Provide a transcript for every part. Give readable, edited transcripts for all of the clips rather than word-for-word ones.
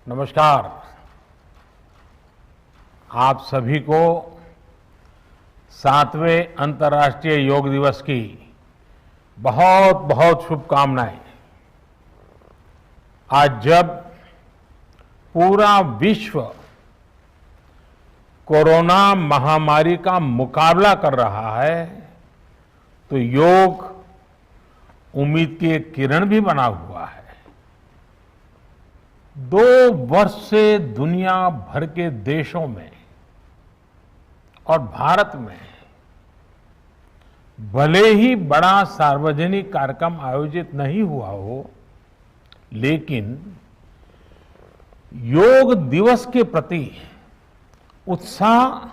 नमस्कार। आप सभी को 7वें अंतर्राष्ट्रीय योग दिवस की बहुत बहुत शुभकामनाएं। आज जब पूरा विश्व कोरोना महामारी का मुकाबला कर रहा है तो योग उम्मीद की एक किरण भी बना हुआ है। 2 वर्ष से दुनिया भर के देशों में और भारत में भले ही बड़ा सार्वजनिक कार्यक्रम आयोजित नहीं हुआ हो, लेकिन योग दिवस के प्रति उत्साह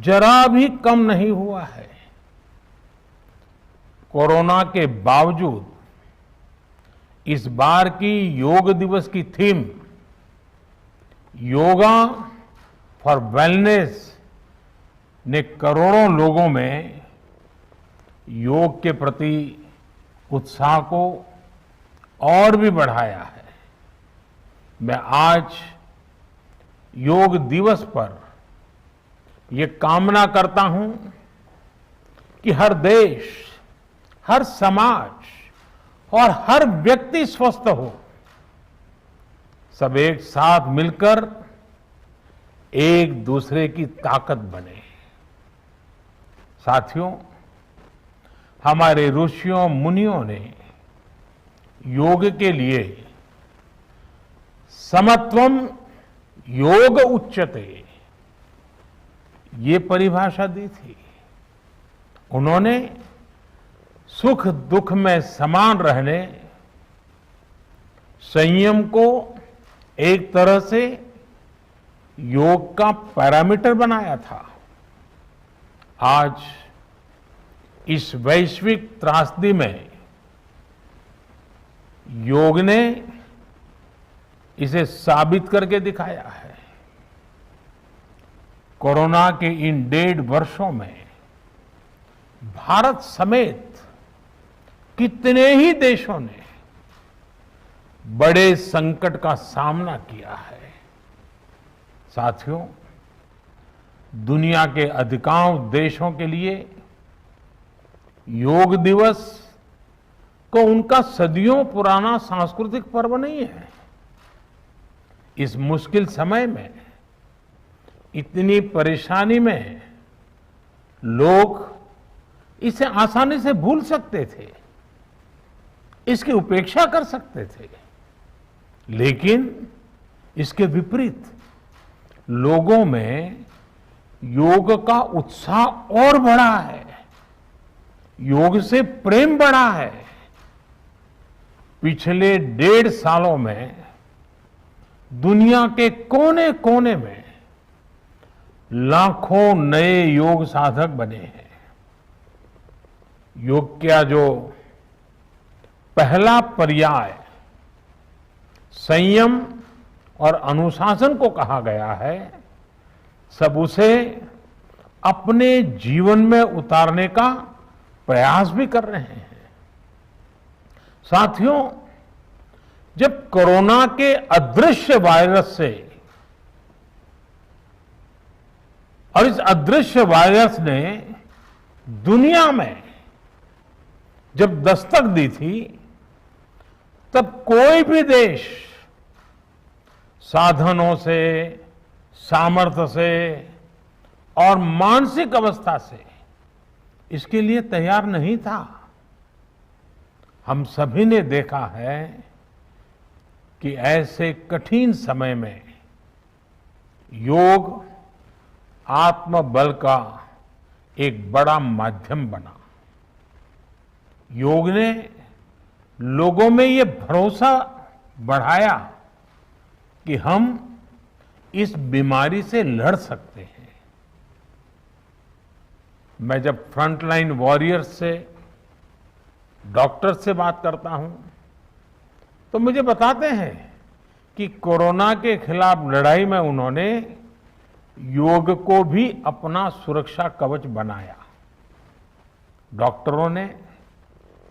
जरा भी कम नहीं हुआ है। कोरोना के बावजूद इस बार की योग दिवस की थीम योगा फॉर वेलनेस ने करोड़ों लोगों में योग के प्रति उत्साह को और भी बढ़ाया है। मैं आज योग दिवस पर ये कामना करता हूं कि हर देश, हर समाज और हर व्यक्ति स्वस्थ हो। सब एक साथ मिलकर एक दूसरे की ताकत बने। साथियों, हमारे ऋषियों मुनियों ने योग के लिए समत्वम योग उच्यते ये परिभाषा दी थी। उन्होंने सुख दुख में समान रहने, संयम को एक तरह से योग का पैरामीटर बनाया था। आज इस वैश्विक त्रासदी में योग ने इसे साबित करके दिखाया है। कोरोना के इन 1.5 वर्षों में भारत समेत कितने ही देशों ने बड़े संकट का सामना किया है। साथियों, दुनिया के अधिकांश देशों के लिए योग दिवस को उनका सदियों पुराना सांस्कृतिक पर्व नहीं है। इस मुश्किल समय में, इतनी परेशानी में लोग इसे आसानी से भूल सकते थे, इसकी उपेक्षा कर सकते थे, लेकिन इसके विपरीत लोगों में योग का उत्साह और बढ़ा है, योग से प्रेम बढ़ा है। पिछले 1.5 सालों में दुनिया के कोने कोने में लाखों नए योग साधक बने हैं। योग का जो पहला पर्याय संयम और अनुशासन को कहा गया है, सब उसे अपने जीवन में उतारने का प्रयास भी कर रहे हैं। साथियों, जब कोरोना के अदृश्य वायरस से और इस अदृश्य वायरस ने दुनिया में जब दस्तक दी थी, तब कोई भी देश साधनों से, सामर्थ्य से और मानसिक अवस्था से इसके लिए तैयार नहीं था। हम सभी ने देखा है कि ऐसे कठिन समय में योग आत्मबल का एक बड़ा माध्यम बना। योग ने लोगों में ये भरोसा बढ़ाया कि हम इस बीमारी से लड़ सकते हैं। मैं जब फ्रंटलाइन वॉरियर्स से, डॉक्टर से बात करता हूं, तो मुझे बताते हैं कि कोरोना के खिलाफ लड़ाई में उन्होंने योग को भी अपना सुरक्षा कवच बनाया। डॉक्टरों ने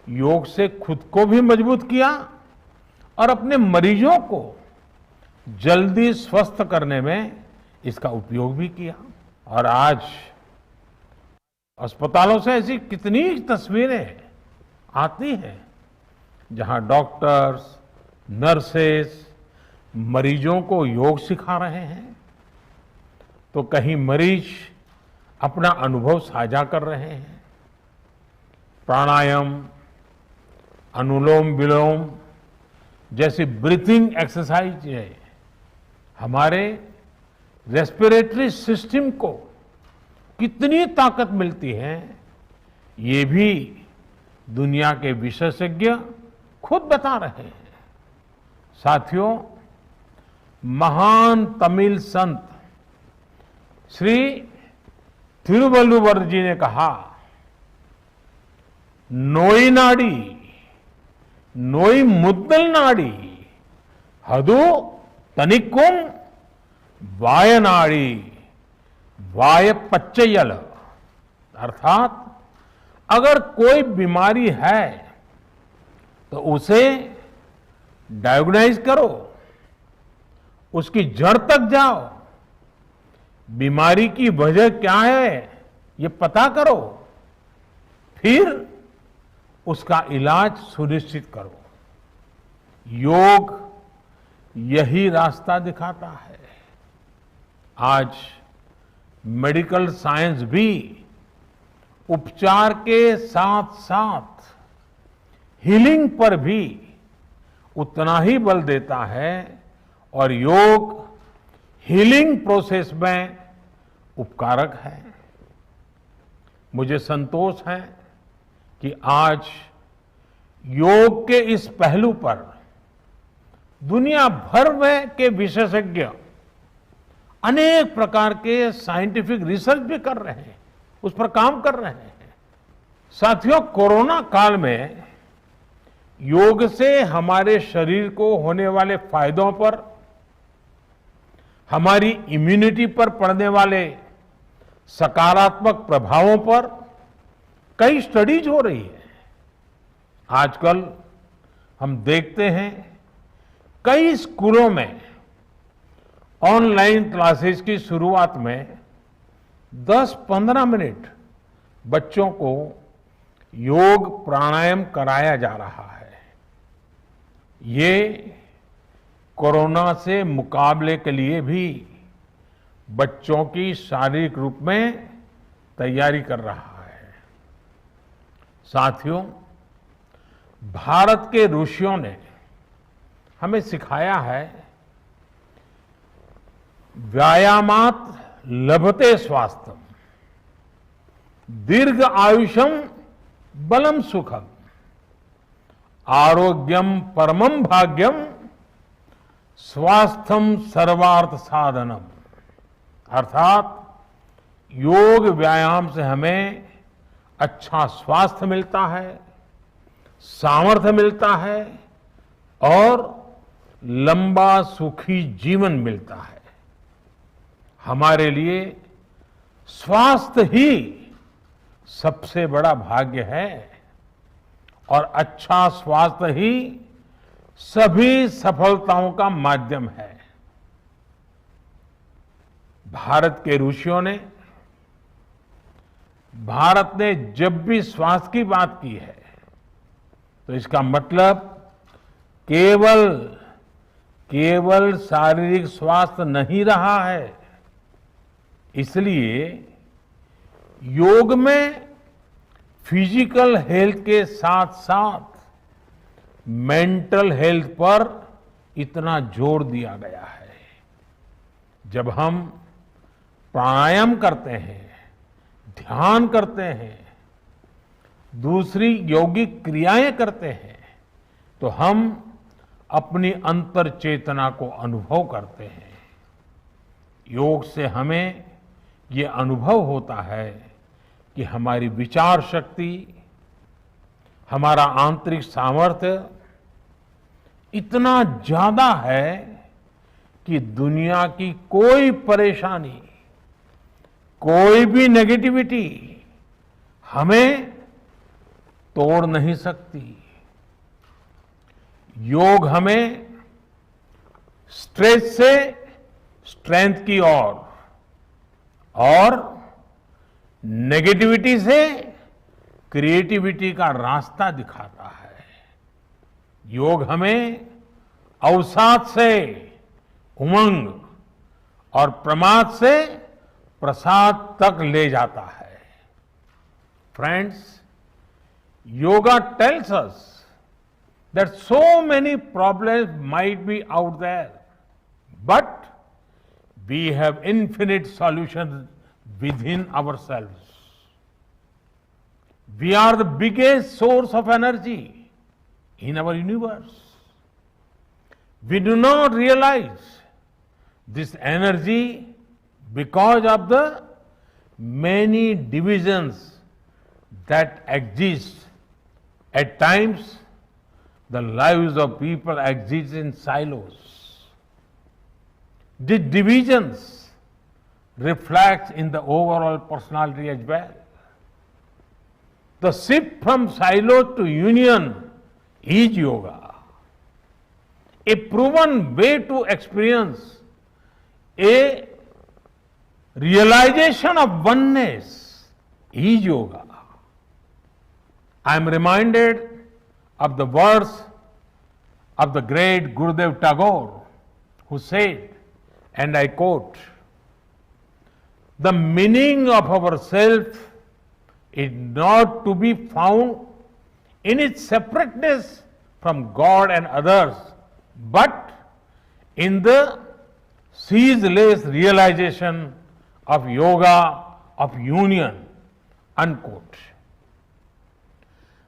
योग से खुद को भी मजबूत किया और अपने मरीजों को जल्दी स्वस्थ करने में इसका उपयोग भी किया। और आज अस्पतालों से ऐसी कितनी तस्वीरें आती हैं जहां डॉक्टर्स, नर्सेस मरीजों को योग सिखा रहे हैं, तो कहीं मरीज अपना अनुभव साझा कर रहे हैं। प्राणायाम, अनुलोम विलोम जैसी ब्रीथिंग एक्सरसाइज है हमारे रेस्पिरेटरी सिस्टम को कितनी ताकत मिलती है, ये भी दुनिया के विशेषज्ञ खुद बता रहे हैं। साथियों, महान तमिल संत श्री तिरुवल्लुवर जी ने कहा, नोई नाडी नोई मुद्दल नाडी हदु तनिक्कुम वायनाडी वाय पच्चयल। अर्थात अगर कोई बीमारी है तो उसे डायग्नाइज करो, उसकी जड़ तक जाओ, बीमारी की वजह क्या है ये पता करो, फिर उसका इलाज सुनिश्चित करो। योग यही रास्ता दिखाता है। आज मेडिकल साइंस भी उपचार के साथ साथ हीलिंग पर भी उतना ही बल देता है और योग हीलिंग प्रोसेस में उपकारक है। मुझे संतोष है कि आज योग के इस पहलू पर दुनिया भर में के विशेषज्ञ अनेक प्रकार के साइंटिफिक रिसर्च भी कर रहे हैं, उस पर काम कर रहे हैं। साथियों, कोरोना काल में योग से हमारे शरीर को होने वाले फायदों पर, हमारी इम्यूनिटी पर पड़ने वाले सकारात्मक प्रभावों पर कई स्टडीज हो रही है। आजकल हम देखते हैं कई स्कूलों में ऑनलाइन क्लासेस की शुरुआत में 10-15 मिनट बच्चों को योग प्राणायाम कराया जा रहा है। ये कोरोना से मुकाबले के लिए भी बच्चों की शारीरिक रूप में तैयारी कर रहा है। साथियों, भारत के ऋषियों ने हमें सिखाया है, व्यायामात लभते स्वास्थ्यम, दीर्घ आयुषम बलम सुखम, आरोग्यम परमम भाग्यम, स्वास्थ्यम सर्वार्थ साधनम। अर्थात योग व्यायाम से हमें अच्छा स्वास्थ्य मिलता है, सामर्थ्य मिलता है और लंबा सुखी जीवन मिलता है। हमारे लिए स्वास्थ्य ही सबसे बड़ा भाग्य है और अच्छा स्वास्थ्य ही सभी सफलताओं का माध्यम है। भारत के ऋषियों ने, भारत ने जब भी स्वास्थ्य की बात की है तो इसका मतलब केवल शारीरिक स्वास्थ्य नहीं रहा है। इसलिए योग में फिजिकल हेल्थ के साथ साथ मेंटल हेल्थ पर इतना जोर दिया गया है। जब हम प्राणायाम करते हैं, ध्यान करते हैं, दूसरी यौगिक क्रियाएं करते हैं, तो हम अपनी अंतर चेतना को अनुभव करते हैं। योग से हमें ये अनुभव होता है कि हमारी विचार शक्ति, हमारा आंतरिक सामर्थ्य इतना ज्यादा है कि दुनिया की कोई परेशानी, कोई भी नेगेटिविटी हमें तोड़ नहीं सकती। योग हमें स्ट्रेस से स्ट्रेंथ की ओर और नेगेटिविटी से क्रिएटिविटी का रास्ता दिखाता है। योग हमें अवसाद से उमंग और प्रमाद से प्रसाद तक ले जाता है। Friends, yoga tells us that so many problems might be out there, but we have infinite solutions within ourselves. We are the biggest source of energy in our universe. We do not realize this energy because of the many divisions that exist. At times, the lives of people exist in silos. These divisions reflect in the overall personality as well. The shift from silo to union is yoga. A proven way to experience a realization of oneness is yoga. I am reminded of the words of the great Gurudev Tagore, who said, and I quote, "The meaning of our self is not to be found in its separateness from God and others, but in the ceaseless realization of yoga of union," unquote.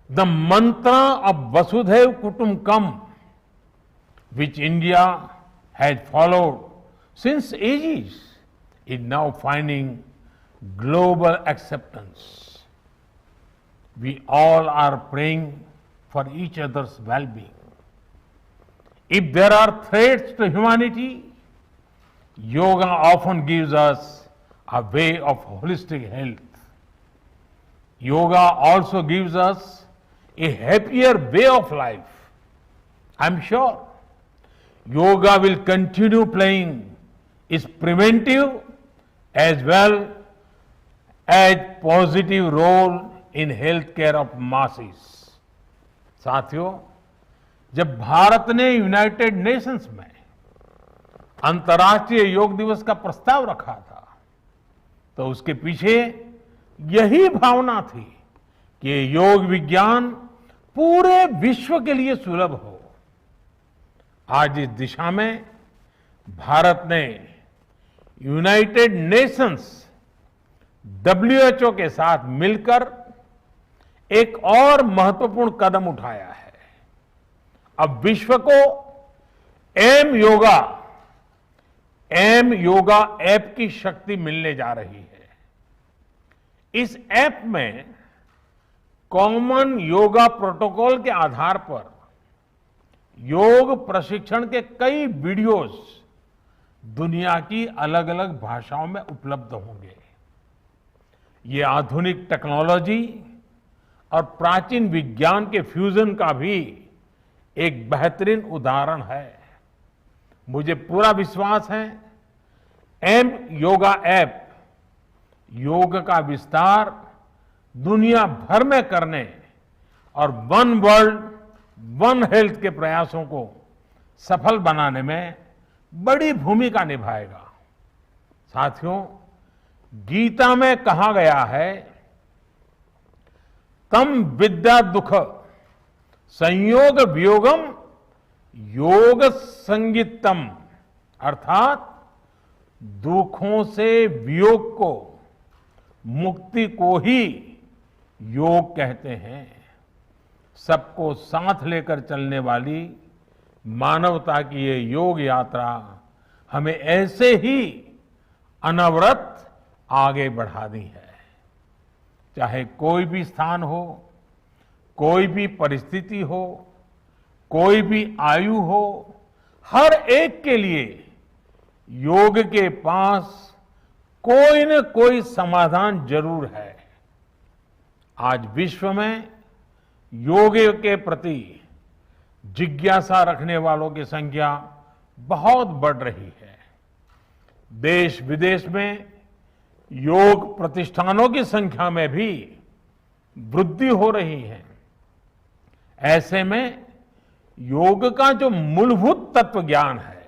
The mantra of Vasudhaiv Kutumbakam, which India has followed since ages, is now finding global acceptance. We all are praying for each other's well-being. If there are threats to humanity, yoga often gives us a way of holistic health. Yoga also gives us a happier way of life. I'm sure yoga will continue playing its preventive as well as positive role in healthcare of masses. साथियों, जब भारत ने United Nations में अंतर्राष्ट्रीय योग दिवस का प्रस्ताव रखा था, तो उसके पीछे यही भावना थी कि योग विज्ञान पूरे विश्व के लिए सुलभ हो। आज इस दिशा में भारत ने यूनाइटेड नेशंस WHO के साथ मिलकर एक और महत्वपूर्ण कदम उठाया है। अब विश्व को एम योगा ऐप की शक्ति मिलने जा रही है। इस ऐप में कॉमन योगा प्रोटोकॉल के आधार पर योग प्रशिक्षण के कई वीडियोस दुनिया की अलग अलग भाषाओं में उपलब्ध होंगे। ये आधुनिक टेक्नोलॉजी और प्राचीन विज्ञान के फ्यूजन का भी एक बेहतरीन उदाहरण है। मुझे पूरा विश्वास है एम योगा ऐप योग का विस्तार दुनिया भर में करने और वन वर्ल्ड वन हेल्थ के प्रयासों को सफल बनाने में बड़ी भूमिका निभाएगा। साथियों, गीता में कहा गया है, तम विद्या दुख संयोग वियोगम योग संगीतम, अर्थात दुखों से वियोग को, मुक्ति को ही योग कहते हैं। सबको साथ लेकर चलने वाली मानवता की ये योग यात्रा हमें ऐसे ही अनवरत आगे बढ़ानी है। चाहे कोई भी स्थान हो, कोई भी परिस्थिति हो, कोई भी आयु हो, हर एक के लिए योग के पास कोई न कोई समाधान जरूर है। आज विश्व में योग के प्रति जिज्ञासा रखने वालों की संख्या बहुत बढ़ रही है। देश विदेश में योग प्रतिष्ठानों की संख्या में भी वृद्धि हो रही है। ऐसे में योग का जो मूलभूत तत्व ज्ञान है,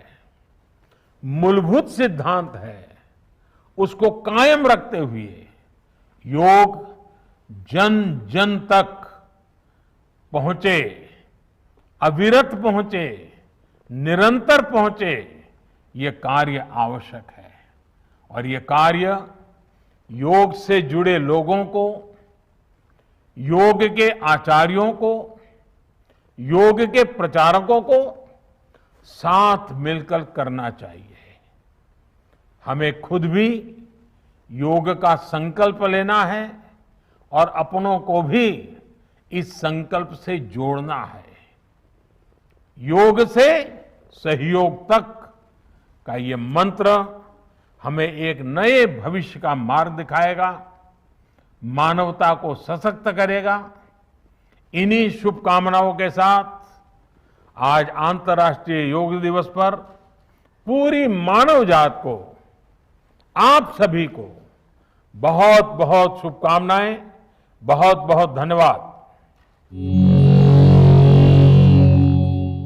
मूलभूत सिद्धांत है, उसको कायम रखते हुए योग जन जन तक पहुंचे, अविरत पहुंचे, निरंतर पहुंचे, ये कार्य आवश्यक है। और ये कार्य योग से जुड़े लोगों को, योग के आचार्यों को, योग के प्रचारकों को साथ मिलकर करना चाहिए। हमें खुद भी योग का संकल्प लेना है और अपनों को भी इस संकल्प से जोड़ना है। योग से सहयोग तक का ये मंत्र हमें एक नए भविष्य का मार्ग दिखाएगा, मानवता को सशक्त करेगा। इन्हीं शुभकामनाओं के साथ आज अंतर्राष्ट्रीय योग दिवस पर पूरी मानव जात को, आप सभी को बहुत बहुत शुभकामनाएं, बहुत बहुत धन्यवाद।